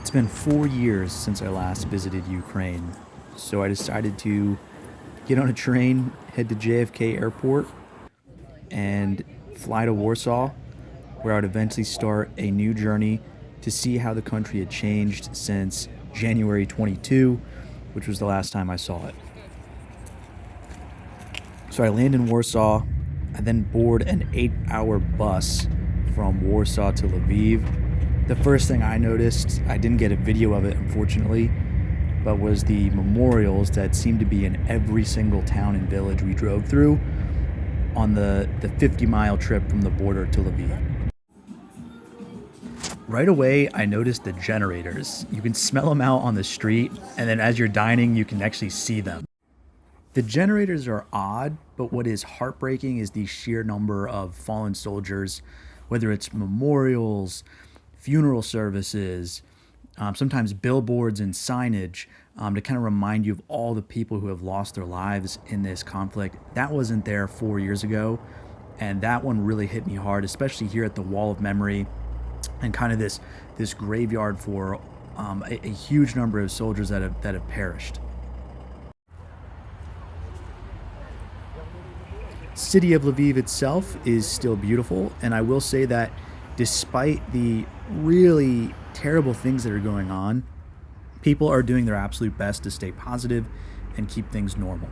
It's been 4 years since I last visited Ukraine, so I decided to get on a train, head to JFK Airport, and fly to Warsaw, where I would eventually start a new journey to see how the country had changed since January 22, which was the last time I saw it. So I land in Warsaw. I then board an 8-hour bus from Warsaw to Lviv. The first thing I noticed, I didn't get a video of it unfortunately, but was the memorials that seemed to be in every single town and village we drove through on the 50-mile trip from the border to Lviv. Right away, I noticed the generators. You can smell them out on the street, and then as you're dining, you can actually see them. The generators are odd, but what is heartbreaking is the sheer number of fallen soldiers, whether it's memorials, funeral services, sometimes billboards and signage, to kind of remind you of all the people who have lost their lives in this conflict. That wasn't there 4 years ago, and that one really hit me hard, especially here at the Wall of Memory and kind of this graveyard for a huge number of soldiers that have perished. City of Lviv itself is still beautiful, and I will say that despite the really terrible things that are going on, people are doing their absolute best to stay positive and keep things normal.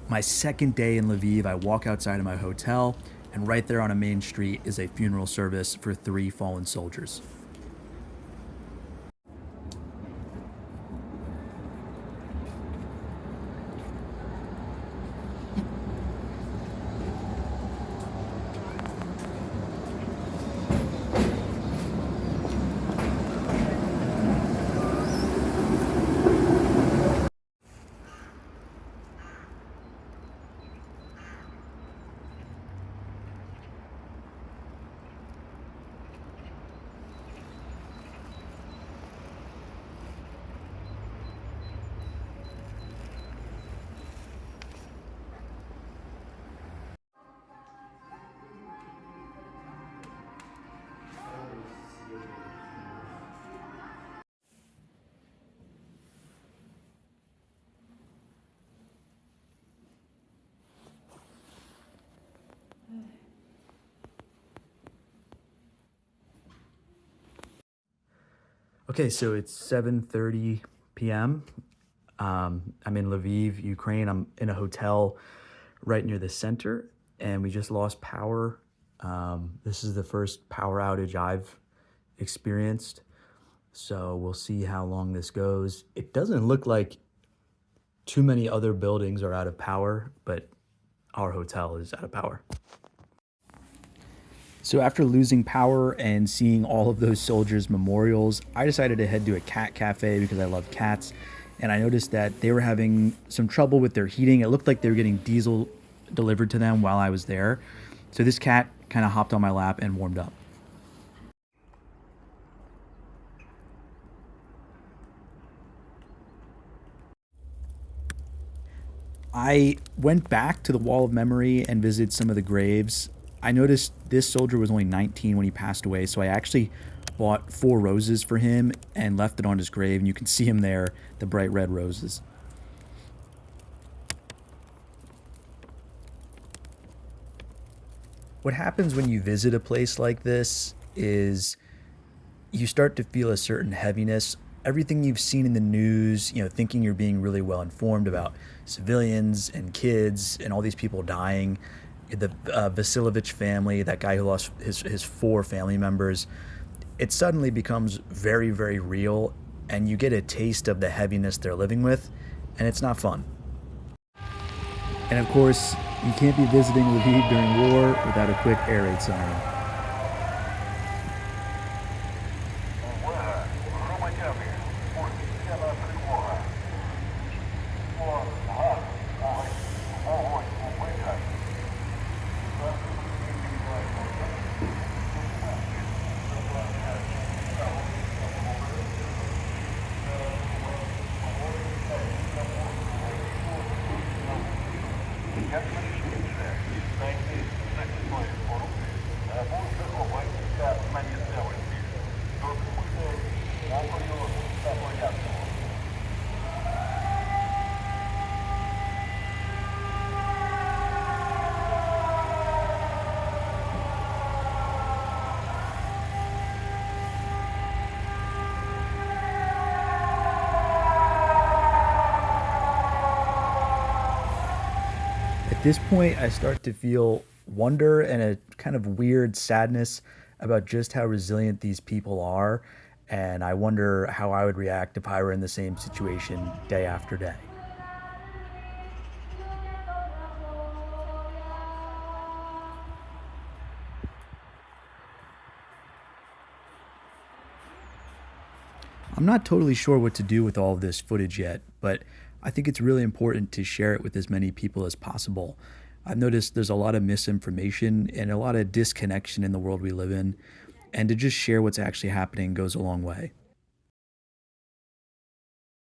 My second day in Lviv, I walk outside of my hotel, and right there on a main street is a funeral service for 3 fallen soldiers. Okay, so it's 7:30 p.m. I'm in Lviv, Ukraine. I'm in a hotel right near the center, and we just lost power. This is the first power outage I've experienced, so we'll see how long this goes. It doesn't look like too many other buildings are out of power, but our hotel is out of power. So after losing power and seeing all of those soldiers' memorials, I decided to head to a cat cafe because I love cats. And I noticed that they were having some trouble with their heating. It looked like they were getting diesel delivered to them while I was there. So this cat kind of hopped on my lap and warmed up. I went back to the Wall of Memory and visited some of the graves. I noticed this soldier was only 19 when he passed away, so I actually bought 4 roses for him and left it on his grave, and you can see him there, the bright red roses. What happens when you visit a place like this is you start to feel a certain heaviness. Everything you've seen in the news, thinking you're being really well informed about civilians and kids and all these people dying, the Vasilevich family, that guy who lost his 4 family members, it suddenly becomes very, very real, and you get a taste of the heaviness they're living with, and it's not fun. And of course, you can't be visiting Lviv during war without a quick air raid siren. At this point, I start to feel wonder and a kind of weird sadness about just how resilient these people are. And I wonder how I would react if I were in the same situation day after day. I'm not totally sure what to do with all of this footage yet, but I think it's really important to share it with as many people as possible. I've noticed there's a lot of misinformation and a lot of disconnection in the world we live in, and to just share what's actually happening goes a long way.